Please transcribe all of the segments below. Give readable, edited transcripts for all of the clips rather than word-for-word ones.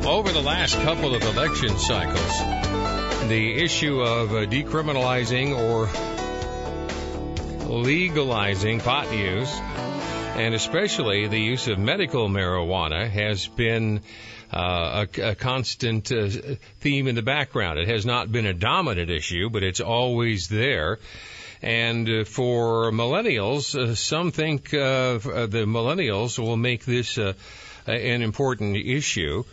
Over the last couple of election cycles, the issue of decriminalizing or legalizing pot use, and especially the use of medical marijuana, has been a constant theme in the background. It has not been a dominant issue, but it's always there. And for millennials, some think the millennials will make this an important issue.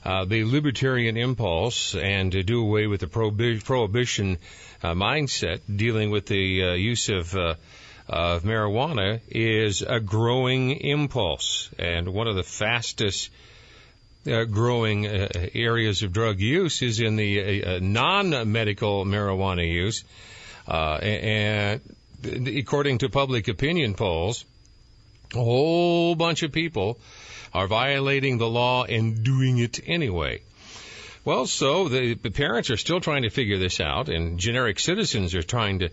The libertarian impulse and to do away with the prohibition mindset dealing with the use of marijuana is a growing impulse, and one of the fastest growing areas of drug use is in the non-medical marijuana use. And according to public opinion polls, a whole bunch of people are violating the law and doing it anyway. Well, so the parents are still trying to figure this out, and generic citizens are trying to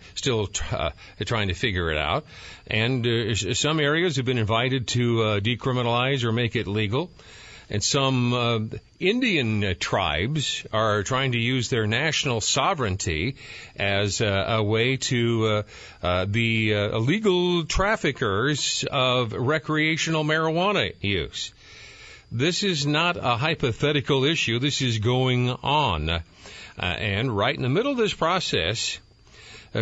figure it out. And some areas have been invited to decriminalize or make it legal. And some Indian tribes are trying to use their national sovereignty as a way to be illegal traffickers of recreational marijuana use. This is not a hypothetical issue. This is going on. And right in the middle of this process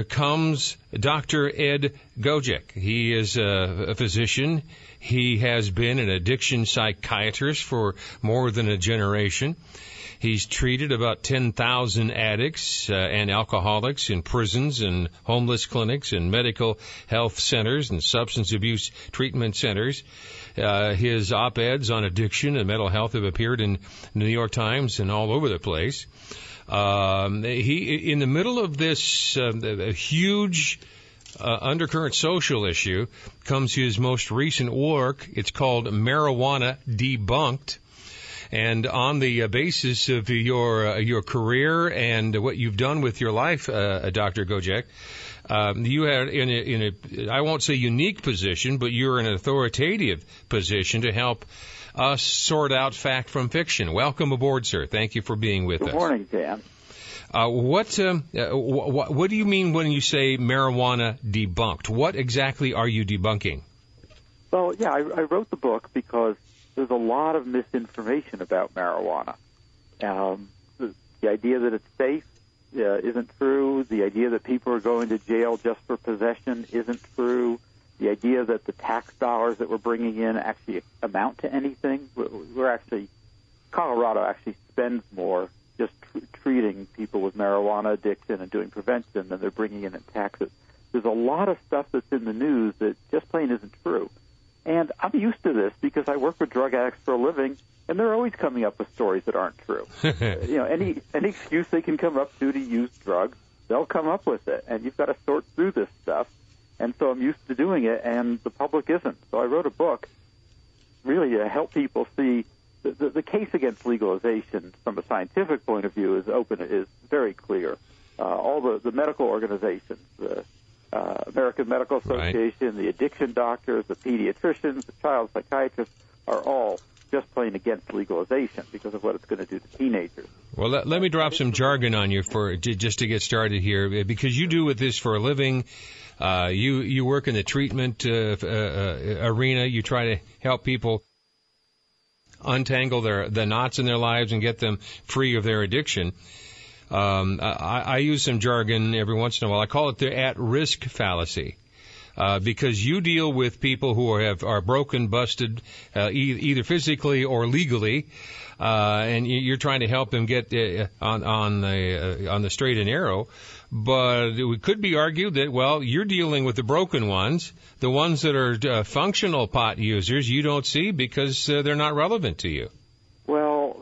comes Dr. Ed Gogek. He is a physician. He has been an addiction psychiatrist for more than a generation. He's treated about 10,000 addicts and alcoholics in prisons and homeless clinics and medical health centers and substance abuse treatment centers. His op-eds on addiction and mental health have appeared in the New York Times and all over the place. He, in the middle of this huge undercurrent social issue, comes his most recent work. It's called Marijuana Debunked. And on the basis of your career and what you've done with your life, Dr. Gogek, you are in a I won't say unique position, but you're in an authoritative position to help us sort out fact from fiction. Welcome aboard, sir. Thank you for being with us. Good morning, Dan. What do you mean when you say marijuana debunked? What exactly are you debunking? Well, yeah, I wrote the book because there's a lot of misinformation about marijuana. The idea that it's safe isn't true. The idea that people are going to jail just for possession isn't true. The idea that the tax dollars that we're bringing in actually amount to anything. Colorado actually spends more just treating people with marijuana addiction and doing prevention than they're bringing in taxes. There's a lot of stuff that's in the news that just plain isn't true. And I'm used to this because I work with drug addicts for a living, and they're always coming up with stories that aren't true. Any excuse they can come up to use drugs, they'll come up with it, and you've got to sort through this stuff. And so I'm used to doing it, and the public isn't. So I wrote a book really to help people see the case against legalization from a scientific point of view is very clear. All the medical organizations, the American Medical Association, right, the addiction doctors, the pediatricians, the child psychiatrists are all just plain against legalization because of what it's going to do to teenagers. Well, let me drop some jargon on you just to get started here, because you do with this for a living. You work in the treatment arena. You try to help people untangle the knots in their lives and get them free of their addiction. I use some jargon every once in a while. I call it the at-risk fallacy, because you deal with people who are broken, busted, either physically or legally, and you're trying to help them get on the straight and narrow. But it could be argued that, well, you're dealing with the broken ones, the ones that are functional pot users you don't see because they're not relevant to you. Well,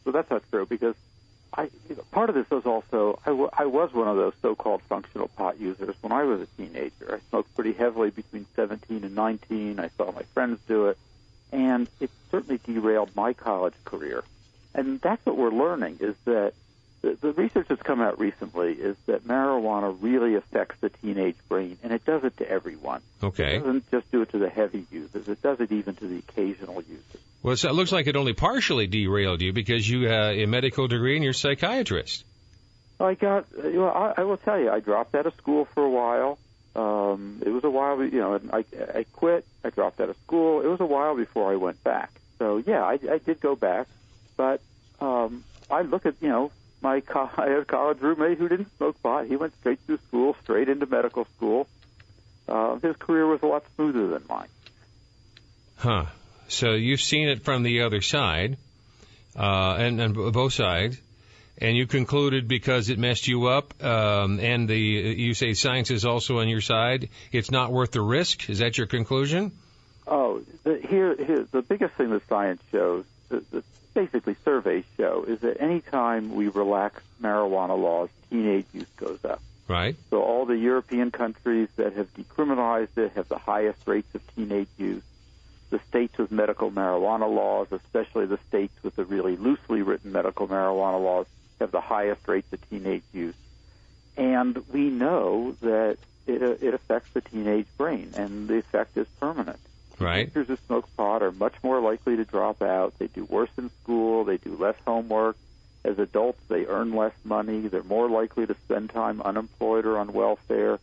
so that's not true, because part of this was also, I was one of those so-called functional pot users when I was a teenager. I smoked pretty heavily between 17 and 19. I saw my friends do it, and it certainly derailed my college career. And that's what we're learning, is that the research that's come out recently is that marijuana really affects the teenage brain, and it does it to everyone. Okay. It doesn't just do it to the heavy users. It does it even to the occasional users. Well, so it looks like it only partially derailed you because you have a medical degree and you're a psychiatrist. I will tell you, I dropped out of school for a while. It was a while, and I quit. I dropped out of school. It was a while before I went back. So, yeah, I did go back. But I look at, I had a college roommate who didn't smoke pot. He went straight through school, straight into medical school. His career was a lot smoother than mine. Huh. So you've seen it from the other side, and both sides, and you concluded because it messed you up, and you say science is also on your side, it's not worth the risk? Is that your conclusion? Oh, the biggest thing that science shows, basically surveys show, is that any time we relax marijuana laws, teenage use goes up. Right. So all the European countries that have decriminalized it have the highest rates of teenage use. The states with medical marijuana laws, especially the states with the really loosely written medical marijuana laws, have the highest rates of teenage use. And we know that it affects the teenage brain, and the effect is permanent. Right. Teenagers who smoke pot are much more likely to drop out. They do worse in school. They do less homework. As adults, they earn less money. They're more likely to spend time unemployed or on welfare.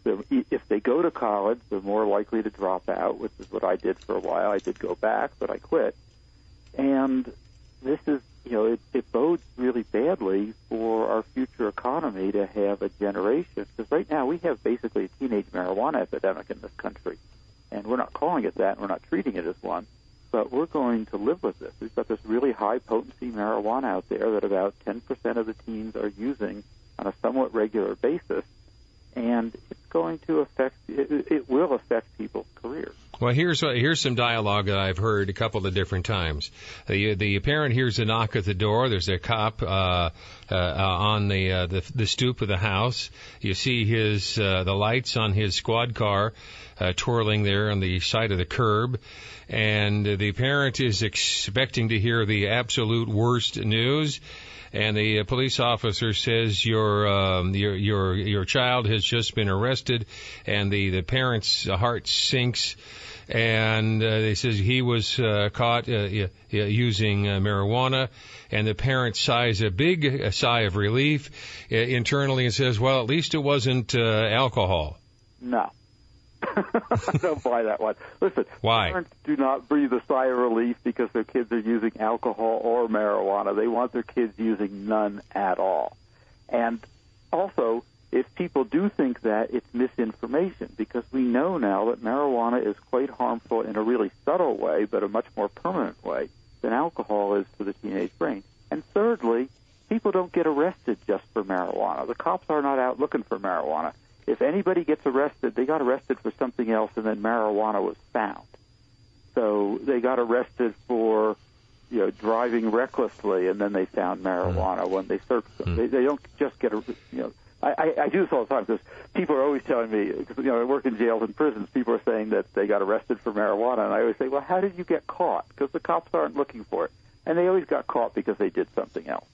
If they go to college, they're more likely to drop out, which is what I did for a while. I did go back, but I quit. And this is, it bodes really badly for our future economy to have a generation. Because right now we have basically a teenage marijuana epidemic in this country. And we're not calling it that, and we're not treating it as one. But we're going to live with this. We've got this really high-potency marijuana out there that about 10% of the teens are using on a somewhat regular basis. And it's going to affect, it will affect people's careers. Well, here's some dialogue that I've heard a couple of different times. The parent hears a knock at the door. There's a cop on the stoop of the house. You see the lights on his squad car twirling there on the side of the curb, and the parent is expecting to hear the absolute worst news. And the police officer says your child has just been arrested, and the parent's heart sinks, and they says he was caught using marijuana, and the parent sighs a big sigh of relief internally and says, "Well, at least it wasn't alcohol." No. I don't buy that one. Listen, why? Parents do not breathe a sigh of relief because their kids are using alcohol or marijuana. They want their kids using none at all. And also, if people do think that, it's misinformation, because we know now that marijuana is quite harmful in a really subtle way, but a much more permanent way than alcohol is to the teenage brain. And thirdly, people don't get arrested just for marijuana. The cops are not out looking for marijuana. If anybody gets arrested, they got arrested for something else, and then marijuana was found. So they got arrested for, driving recklessly, and then they found marijuana when they searched them. They don't just get, I do this all the time because people are always telling me, I work in jails and prisons, people are saying that they got arrested for marijuana, and I always say, well, how did you get caught? Because the cops aren't looking for it. And they always got caught because they did something else.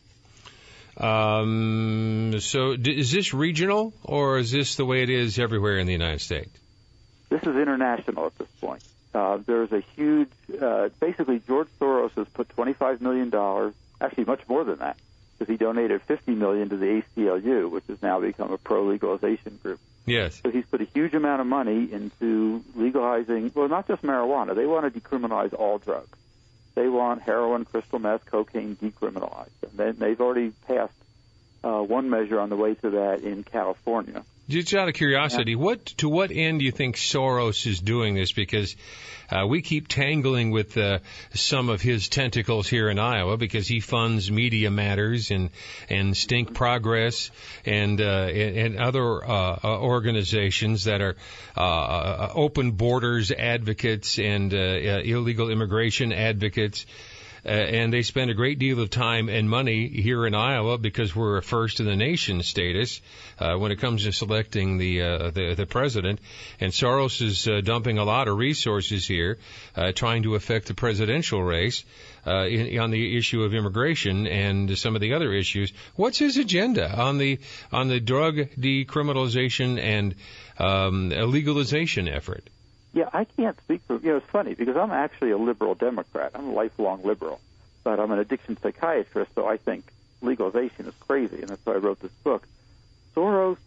So is this regional, or is this the way it is everywhere in the United States? This is international at this point. There's a huge, basically George Soros has put $25 million, actually much more than that, because he donated $50 million to the ACLU, which has now become a pro-legalization group. Yes. So he's put a huge amount of money into legalizing, well, not just marijuana. They want to decriminalize all drugs. They want heroin, crystal meth, cocaine decriminalized. And then they've already passed one measure on the way to that in California. Just out of curiosity, to what end do you think Soros is doing this? Because we keep tangling with some of his tentacles here in Iowa because he funds Media Matters and Stink Progress and other organizations that are open borders advocates and illegal immigration advocates. And they spend a great deal of time and money here in Iowa because we're a first in the nation status when it comes to selecting the president. And Soros is dumping a lot of resources here, trying to affect the presidential race on the issue of immigration and some of the other issues. What's his agenda on the drug decriminalization and legalization effort? Yeah, I can't speak for, it's funny because I'm actually a liberal Democrat. I'm a lifelong liberal, but I'm an addiction psychiatrist, so I think legalization is crazy, and that's why I wrote this book. Soros,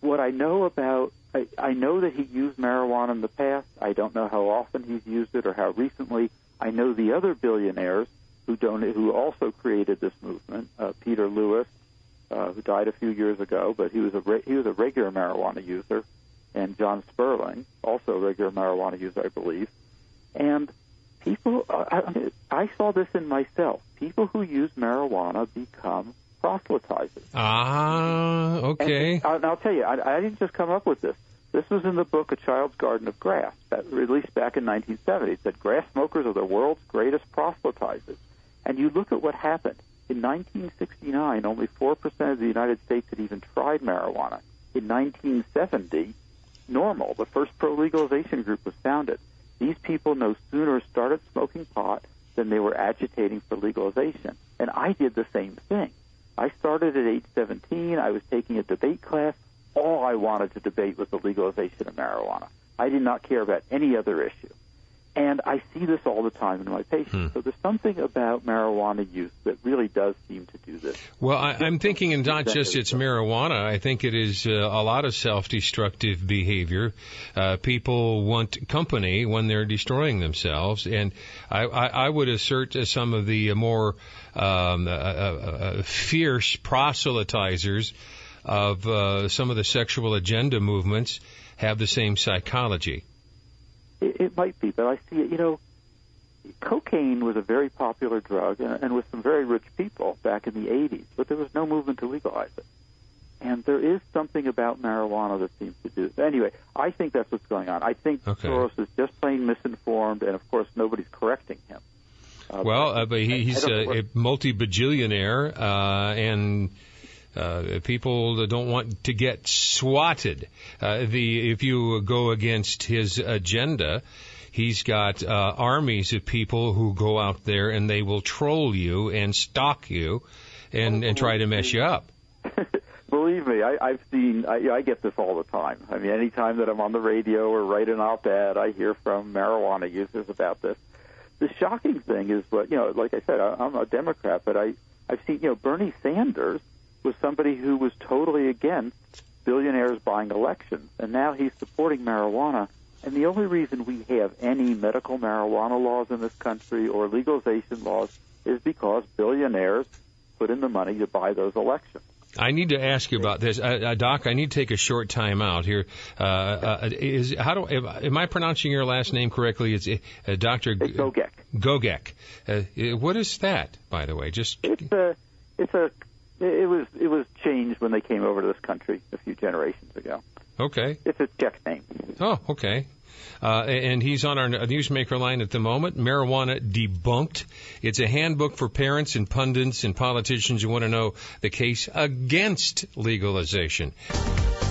what I know about, I know that he used marijuana in the past. I don't know how often he's used it or how recently. I know the other billionaires who also created this movement, Peter Lewis, who died a few years ago, but he was a regular marijuana user, and John Sperling, also a regular marijuana user, I believe. And people, I saw this in myself. People who use marijuana become proselytizers. Okay. And I'll tell you, I didn't just come up with this. This was in the book A Child's Garden of Grass, released back in 1970. It said, grass smokers are the world's greatest proselytizers. And you look at what happened. In 1969, only 4% of the United States had even tried marijuana. In 1970, NORML, the first pro-legalization group, was founded. These people no sooner started smoking pot than they were agitating for legalization. And I did the same thing. I started at age 17. I was taking a debate class. All I wanted to debate was the legalization of marijuana. I did not care about any other issue. And I see this all the time in my patients. So there's something about marijuana use that really does seem to do this. Well, I'm thinking, and not just it's marijuana. I think it is a lot of self-destructive behavior. People want company when they're destroying themselves. And I would assert some of the more fierce proselytizers of some of the sexual agenda movements have the same psychology. It might be, but I see it. Cocaine was a very popular drug and with some very rich people back in the 80s, but there was no movement to legalize it. And there is something about marijuana that seems to do it. Anyway, I think that's what's going on. I think Soros is just plain misinformed, and, of course, nobody's correcting him. But he's a multi-bajillionaire, and people don't want to get swatted. If you go against his agenda, he's got armies of people who go out there and they will troll you and stalk you and try to mess you up. Believe me, I've seen. I get this all the time. I mean, anytime that I'm on the radio or write an op-ed, I hear from marijuana users about this. The shocking thing is, like I said, I'm a Democrat, but I've seen, Bernie Sanders was somebody who was totally against billionaires buying elections, and now he's supporting marijuana. And the only reason we have any medical marijuana laws in this country or legalization laws is because billionaires put in the money to buy those elections. I need to ask you about this, Doc. I need to take a short time out here. Am I pronouncing your last name correctly? It's Dr. Gogek. Gogek. What is that, by the way? It was changed when they came over to this country a few generations ago. Okay. It's a Czech name. Oh, okay. And he's on our newsmaker line at the moment, Marijuana Debunked. It's a handbook for parents and pundits and politicians who want to know the case against legalization.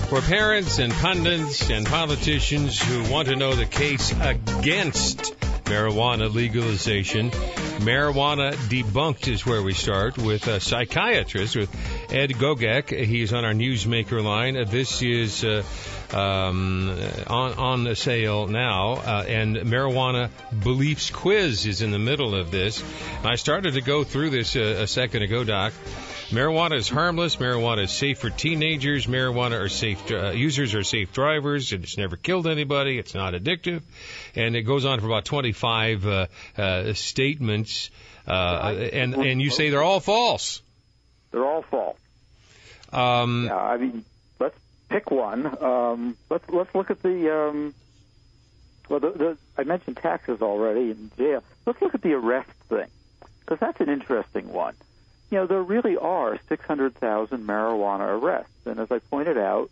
For parents and pundits and politicians who want to know the case against marijuana legalization, Marijuana Debunked is where we start with a psychiatrist, with Ed Gogek. He's on our newsmaker line. This is on the sale now, and Marijuana Beliefs Quiz is in the middle of this. I started to go through this a second ago, Doc. Marijuana is harmless. Marijuana is safe for teenagers. Marijuana are safe. Users are safe drivers. It's never killed anybody. It's not addictive. And it goes on for about 25 statements. And you say they're all false. They're all false. Let's pick one. Let's look at the. I mentioned taxes already in jail. Let's look at the arrest thing, because that's an interesting one. There really are 600,000 marijuana arrests. And as I pointed out,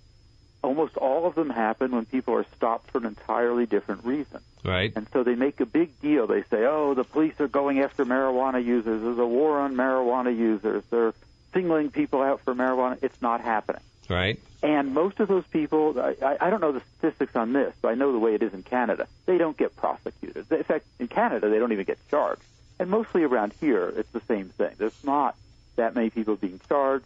almost all of them happen when people are stopped for an entirely different reason. Right. And so they make a big deal. They say, the police are going after marijuana users. There's a war on marijuana users. They're singling people out for marijuana. It's not happening. Right. And most of those people, I don't know the statistics on this, but I know the way it is in Canada. They don't get prosecuted. In fact, in Canada, they don't even get charged. And mostly around here, it's the same thing. There's not that many people being charged.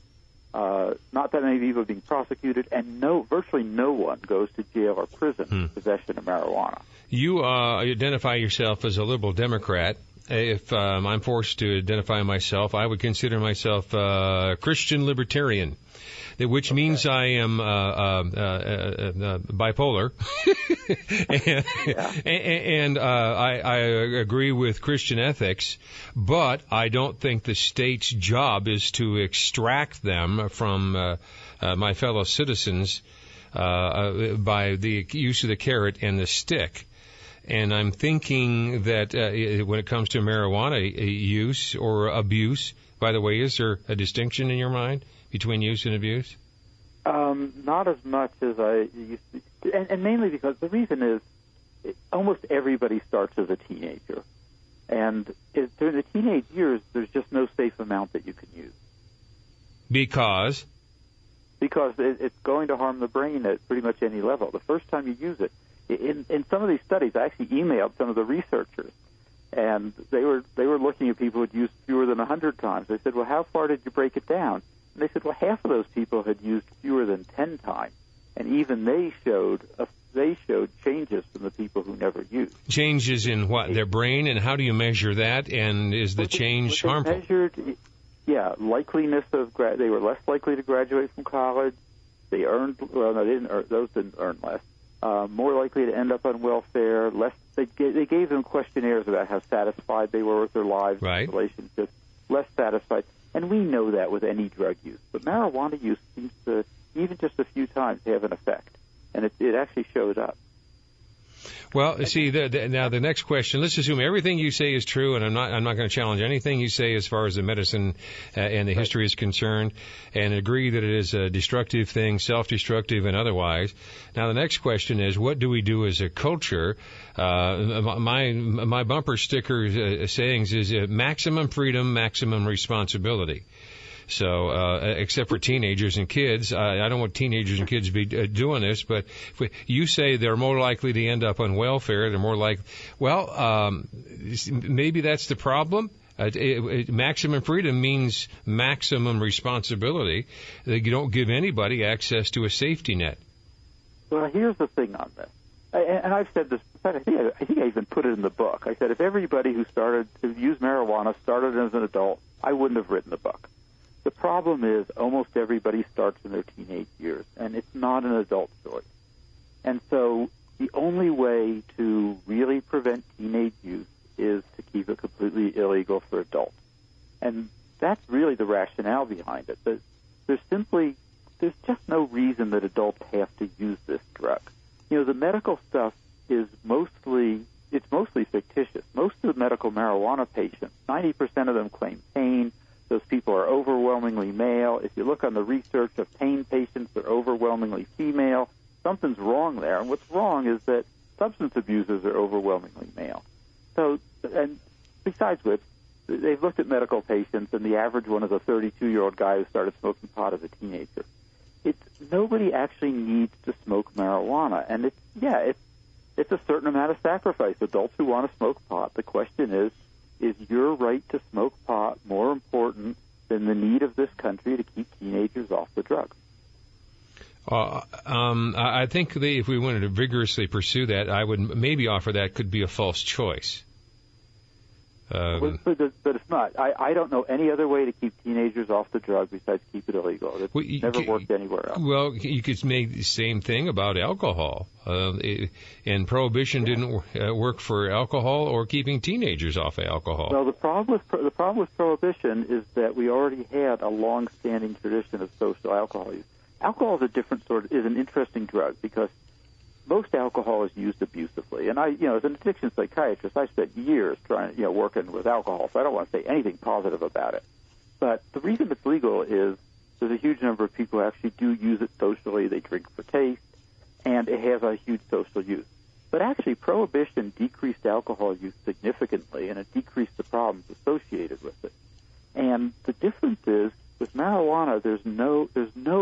Not that many people are being prosecuted, and virtually no one goes to jail or prison for possession of marijuana. You identify yourself as a liberal Democrat. If I'm forced to identify myself, I would consider myself a Christian libertarian, which means I am bipolar, and I agree with Christian ethics, but I don't think the state's job is to extract them from my fellow citizens by the use of the carrot and the stick. And I'm thinking that when it comes to marijuana use or abuse, by the way, is there a distinction in your mind between use and abuse? Not as much as I used to, and mainly because the reason is almost everybody starts as a teenager. And during the teenage years, there's just no safe amount that you can use. Because? Because it's going to harm the brain at pretty much any level. The first time you use it, in some of these studies, I actually emailed some of the researchers, and they were looking at people who had used fewer than 100 times. They said, well, how far did you break it down? And they said, well, half of those people had used fewer than 10 times, and even they showed changes from the people who never used. Changes in what? Their brain, and how do you measure that? And is the change harmful? Measured, likeliness of they were less likely to graduate from college. They earned those didn't earn less. More likely to end up on welfare. They gave them questionnaires about how satisfied they were with their lives, right, relationships. Less satisfied, and we know that with any drug use. But marijuana use seems to, even just a few times, have an effect, and it actually shows up. Well, see, now the next question. Let's assume everything you say is true, and I'm not going to challenge anything you say as far as the medicine and the history is concerned, and agree that it is a destructive thing, self-destructive and otherwise. Now the next question is, what do we do as a culture? My bumper sticker sayings is maximum freedom, maximum responsibility. So, except for teenagers and kids, I don't want teenagers and kids to be doing this, but you say they're more likely to end up on welfare. They're more maybe that's the problem. Maximum freedom means maximum responsibility. You don't give anybody access to a safety net. Well, here's the thing on this, and I've said this. I think I even put it in the book. I said if everybody who started to use marijuana started as an adult, I wouldn't have written the book. The problem is almost everybody starts in their teenage years, and it's not an adult choice. And so the only way to really prevent teenage use is to keep it completely illegal for adults. And that's really the rationale behind it. There's just no reason that adults have to use this drug. The medical stuff is mostly fictitious. Most of the medical marijuana patients, 90% of them claim pain. Those people are overwhelmingly male. If you look on the research of pain patients, they're overwhelmingly female. Something's wrong there. And what's wrong is that substance abusers are overwhelmingly male. So, and besides which, they've looked at medical patients, and the average one is a 32-year-old guy who started smoking pot as a teenager. Nobody actually needs to smoke marijuana. And it's a certain amount of sacrifice. Adults who want to smoke pot, the question is your right to smoke pot more important than the need of this country to keep teenagers off the drugs? I think if we wanted to vigorously pursue that, I would maybe offer that could be a false choice. But it's not. I don't know any other way to keep teenagers off the drug besides keep it illegal. It's never worked anywhere else. Well, you could make the same thing about alcohol. And prohibition didn't work for alcohol or keeping teenagers off of alcohol. Well, the problem with prohibition is that we already had a long-standing tradition of social alcohol use. Alcohol is is an interesting drug because most alcohol is used abusively. And as an addiction psychiatrist, I spent years working with alcohol, so I don't want to say anything positive about it. But the reason it's legal is there's a huge number of people who actually do use it socially. They drink for taste, and it has a huge social use. But actually, prohibition decreased alcohol use significantly, and it decreased the problems associated with it. And the difference is, with marijuana, there's no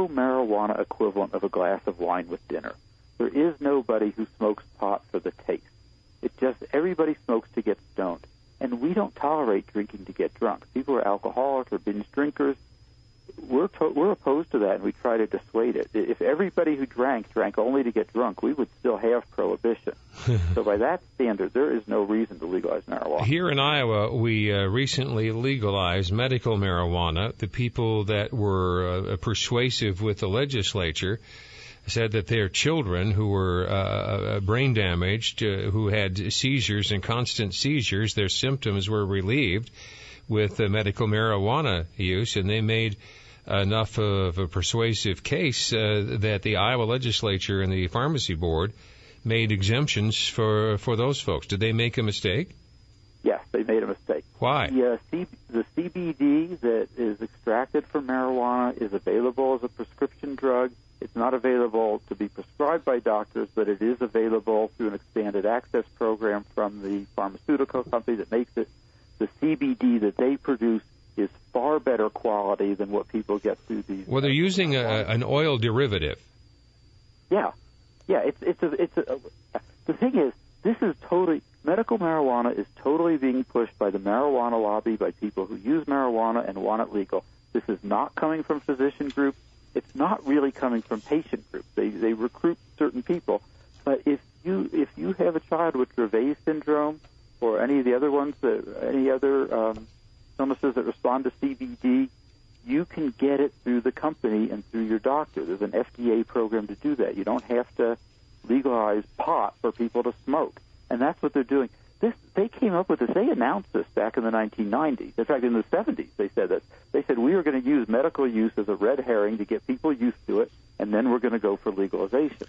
marijuana equivalent of a glass of wine with dinner. There is nobody who smokes pot for the taste. Everybody smokes to get stoned. And we don't tolerate drinking to get drunk. People who are alcoholics or binge drinkers, we're opposed to that, and we try to dissuade it. If everybody who drank only to get drunk, we would still have prohibition. So by that standard, there is no reason to legalize marijuana. Here in Iowa, we recently legalized medical marijuana. The people that were persuasive with the legislature said that their children who were brain damaged, who had seizures and constant seizures, their symptoms were relieved with medical marijuana use, and they made enough of a persuasive case that the Iowa legislature and the pharmacy board made exemptions for those folks. Did they make a mistake? Yes, they made a mistake. Why? The CBD that is extracted from marijuana is available as a prescription drug. It's not available to be prescribed by doctors, but it is available through an expanded access program from the pharmaceutical company that makes it. The CBD that they produce is far better quality than what people get through these. Well, they're using an oil derivative. Yeah. The thing is, this is totally, medical marijuana is totally being pushed by the marijuana lobby, by people who use marijuana and want it legal. This is not coming from physician groups. It's not really coming from patient groups. They recruit certain people. But if you have a child with Dravet syndrome, or any of the other ones, any other illnesses that respond to CBD, you can get it through the company and through your doctor. There's an FDA program to do that. You don't have to legalize pot for people to smoke. And that's what they're doing. They came up with this. They announced this back in the 1990s. In fact, in the 70s, they said this. They said, we are going to use medical use as a red herring to get people used to it, and then we're going to go for legalization.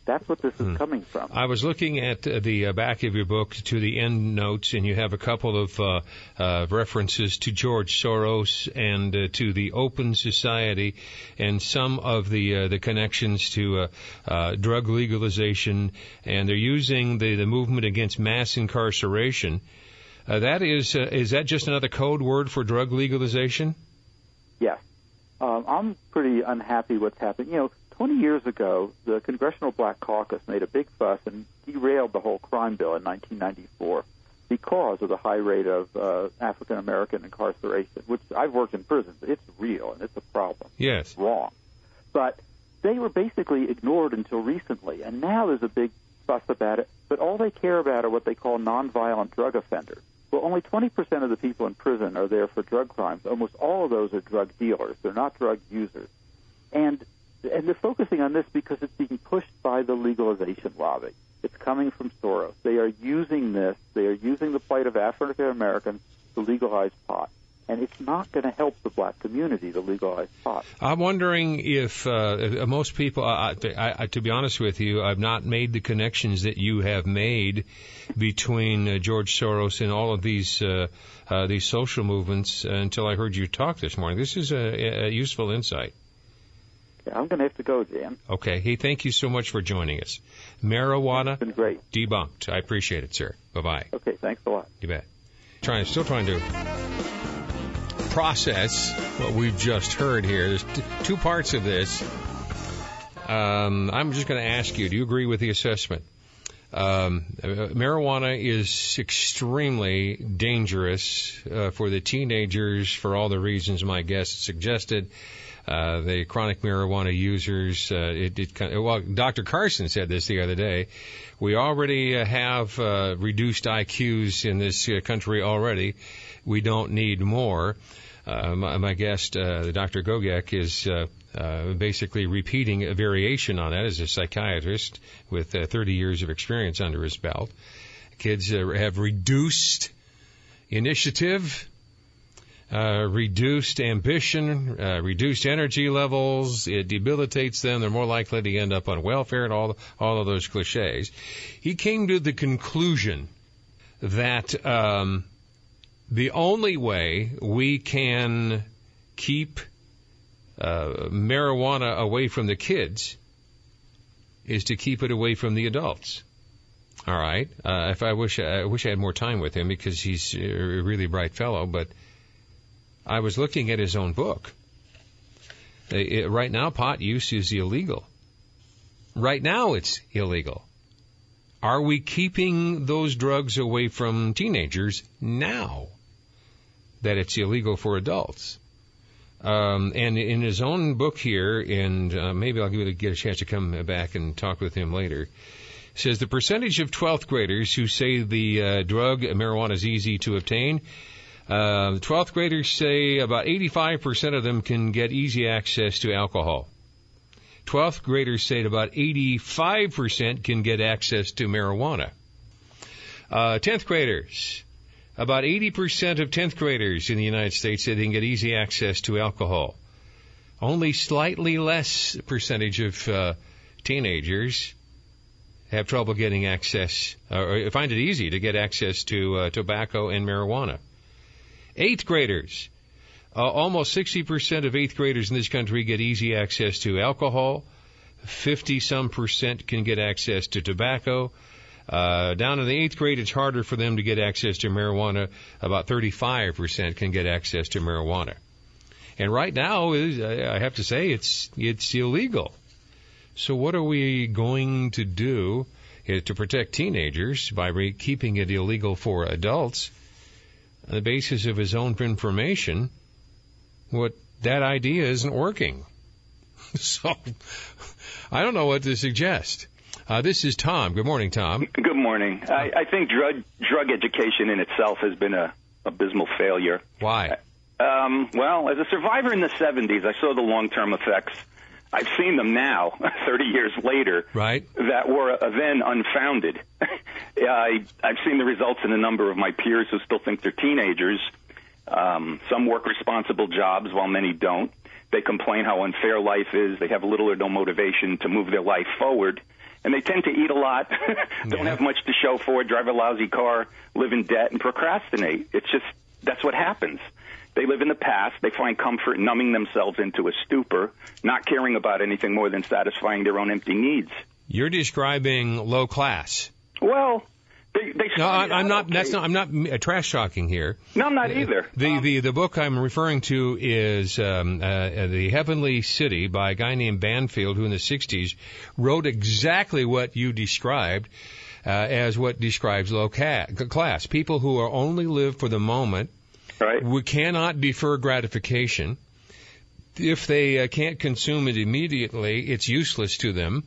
That's what this is coming from. I was looking at the back of your book to the end notes, and you have a couple of references to George Soros and to the Open Society and some of the connections to drug legalization, and they're using the movement against mass incarceration. Is that just another code word for drug legalization? Yes. I'm pretty unhappy what's happening. 20 years ago, the Congressional Black Caucus made a big fuss and derailed the whole crime bill in 1994 because of the high rate of African-American incarceration, which I've worked in prisons. It's real, and it's a problem. Yes. It's wrong. But they were basically ignored until recently, and now there's a big fuss about it, but all they care about are what they call nonviolent drug offenders. Well, only 20% of the people in prison are there for drug crimes. Almost all of those are drug dealers. They're not drug users. And they're focusing on this because it's being pushed by the legalization lobby. It's coming from Soros. They are using this. They are using the plight of African Americans to legalize pot. And it's not going to help the black community to legalize pot. I'm wondering if most people, to be honest with you, I've not made the connections that you have made between George Soros and all of these social movements until I heard you talk this morning. This is a useful insight. I'm going to have to go, Jan. Okay. Hey, thank you so much for joining us. Marijuana It's been great. Debunked. I appreciate it, sir. Bye-bye. Okay, thanks a lot. You bet. Still trying to process what we've just heard here. There's two parts of this. I'm just going to ask you, do you agree with the assessment? Marijuana is extremely dangerous for the teenagers for all the reasons my guest suggested. The chronic marijuana users, Dr. Carson said this the other day. We already have reduced IQs in this country already. We don't need more. My guest, Dr. Gogek, is basically repeating a variation on that as a psychiatrist with 30 years of experience under his belt. Kids have reduced initiative, reduced ambition, reduced energy levels. It debilitates them. They're more likely to end up on welfare and all of those cliches. He came to the conclusion that the only way we can keep marijuana away from the kids is to keep it away from the adults. All right. I wish I had more time with him because he's a really bright fellow, but I was looking at his own book. Right now, pot use is illegal. Right now, it's illegal. Are we keeping those drugs away from teenagers now that it's illegal for adults? And in his own book here, and maybe I'll get a chance to come back and talk with him later, says the percentage of 12th graders who say the drug marijuana is easy to obtain. 12th graders say about 85% of them can get easy access to alcohol. 12th graders say about 85% can get access to marijuana. 10th graders, about 80% of 10th graders in the United States say they can get easy access to alcohol. Only slightly less percentage of teenagers have trouble getting access, or find it easy to get access to tobacco and marijuana. 8th graders, almost 60% of 8th graders in this country get easy access to alcohol. 50-some% can get access to tobacco. Down in the 8th grade, it's harder for them to get access to marijuana. About 35% can get access to marijuana. And right now, I have to say, it's illegal. So what are we going to do to protect teenagers by keeping it illegal for adults? On the basis of his own information, that idea isn't working. So I don't know what to suggest. This is Tom. Good morning, Tom. Good morning. I think drug education in itself has been a abysmal failure. Why? Well, as a survivor in the 70s, I saw the long-term effects. I've seen them now, 30 years later, right, that were then unfounded. I've seen the results in a number of my peers who still think they're teenagers. Some work responsible jobs while many don't. They complain how unfair life is. They have little or no motivation to move their life forward. And they tend to eat a lot, don't have much to show for it, drive a lousy car, live in debt, and procrastinate. It's just, that's what happens. They live in the past. They find comfort numbing themselves into a stupor, not caring about anything more than satisfying their own empty needs. You're describing low class. Well, no, I'm not. Okay. I'm not trash talking here. No, I'm not either. The book I'm referring to is The Heavenly City by a guy named Banfield, who in the 60s wrote exactly what you described as what describes low class. People who are only live for the moment. Right. We cannot defer gratification. If they can't consume it immediately, it's useless to them.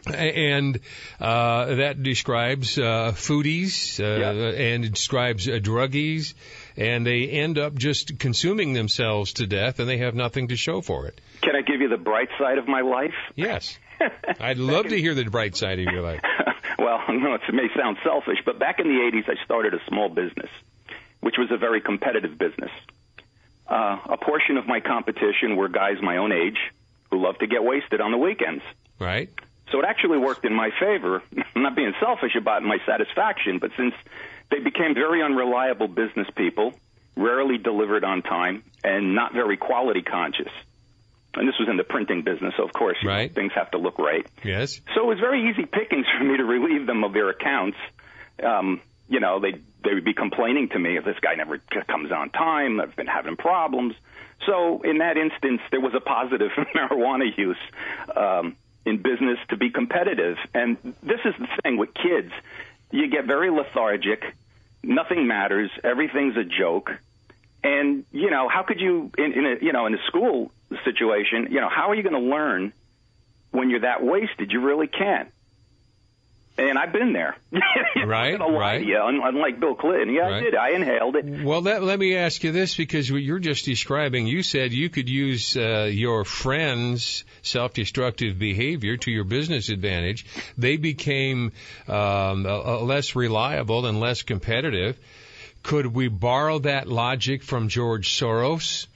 And that describes foodies, and it describes druggies, and they end up just consuming themselves to death, and they have nothing to show for it. Can I give you the bright side of my life? Yes. I'd love to hear the bright side of your life. Well, no, it may sound selfish, but back in the 80s, I started a small business, which was a very competitive business. A portion of my competition were guys my own age who loved to get wasted on the weekends. Right. So it actually worked in my favor. I'm not being selfish about my satisfaction, but since they became very unreliable business people, rarely delivered on time, and not very quality conscious. And this was in the printing business, so of course, right, things have to look right. Yes. So it was very easy pickings for me to relieve them of their accounts. They would be complaining to me if this guy never comes on time. I've been having problems. So in that instance, there was a positive marijuana use in business to be competitive. And this is the thing with kids. You get very lethargic. Nothing matters. Everything's a joke. And, how could you, in a school situation, how are you going to learn when you're that wasted? You really can't. And I've been there. Right. Yeah, unlike Bill Clinton. Yeah, right. I did. I inhaled it. Well, let me ask you this, because what you're just describing, you said you could use your friends' self-destructive behavior to your business advantage. They became less reliable and less competitive. Could we borrow that logic from George Soros?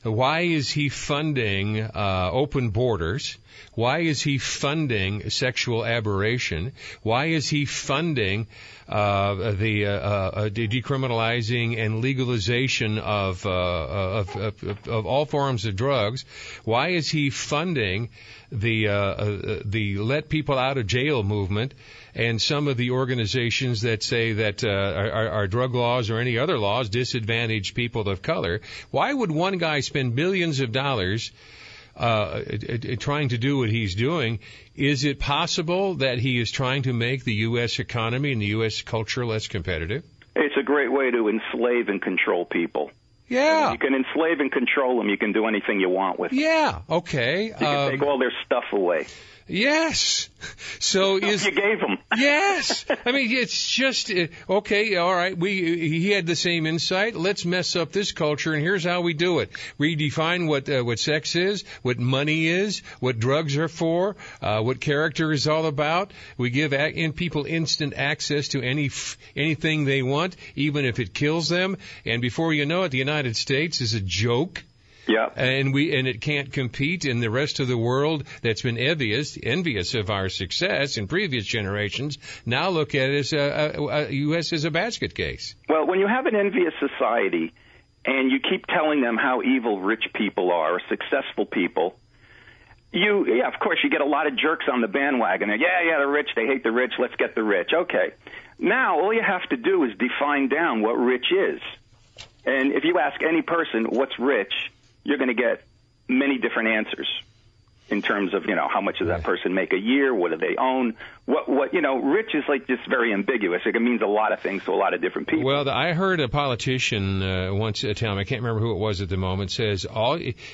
Why is he funding open borders? Why is he funding sexual aberration? Why is he funding the decriminalizing and legalization of all forms of drugs? Why is he funding the let people out of jail movement and some of the organizations that say that our drug laws or any other laws disadvantage people of color? Why would one guy spend billions of dollars trying to do what he's doing? Is it possible that he is trying to make the U.S. economy and the U.S. culture less competitive? It's a great way to enslave and control people. Yeah. You can enslave and control them. You can do anything you want with them. Yeah. Okay. You can take all their stuff away. Yes. So You gave them. Yes. I mean, it's just okay. All right. He had the same insight. Let's mess up this culture, and here's how we do it: redefine what sex is, what money is, what drugs are for, what character is all about. We give people instant access to anything they want, even if it kills them. And before you know it, the United States is a joke. Yeah. And it can't compete in the rest of the world that's been envious of our success in previous generations. Now look at it as U.S. as a basket case. Well, when you have an envious society and you keep telling them how evil rich people are or successful people, of course, you get a lot of jerks on the bandwagon. Yeah, the rich, they hate the rich, let's get the rich. Okay. Now all you have to do is define down what rich is. And if you ask any person what's rich, you're going to get many different answers in terms of, how much does that person make a year? What do they own? Rich is like just very ambiguous. It means a lot of things to a lot of different people. Well, I heard a politician once tell me, I can't remember who it was at the moment, says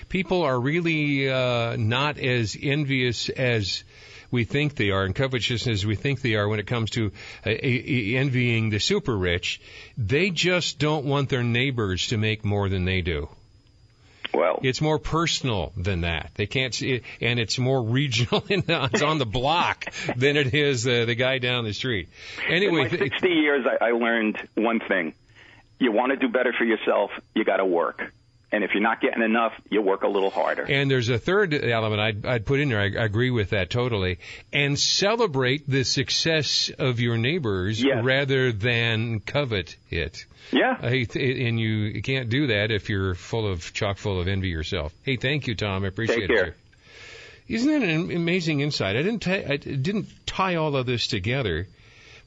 people are really not as envious as we think they are, and covetousness as we think they are when it comes to envying the super rich. They just don't want their neighbors to make more than they do. Well, it's more personal than that. They can't see it, and it's more regional. It's on the block than it is the guy down the street. Anyway, in my 60 years, I learned one thing: you want to do better for yourself, you got to work. And if you're not getting enough, you work a little harder. And there's a third element I'd put in there. I agree with that totally. And celebrate the success of your neighbors rather than covet it. Yeah. And you can't do that if you're chock full of envy yourself. Hey, thank you, Tom. I appreciate it. Take care. Isn't that an amazing insight? I didn't tie all of this together,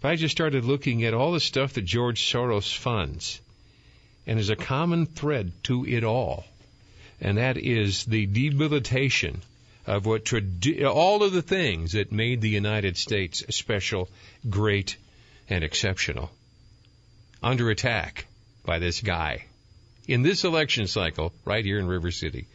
but I just started looking at all the stuff that George Soros funds. And there's a common thread to it all, and that is the debilitation of all of the things that made the United States special, great, and exceptional. Under attack by this guy in this election cycle right here in River City.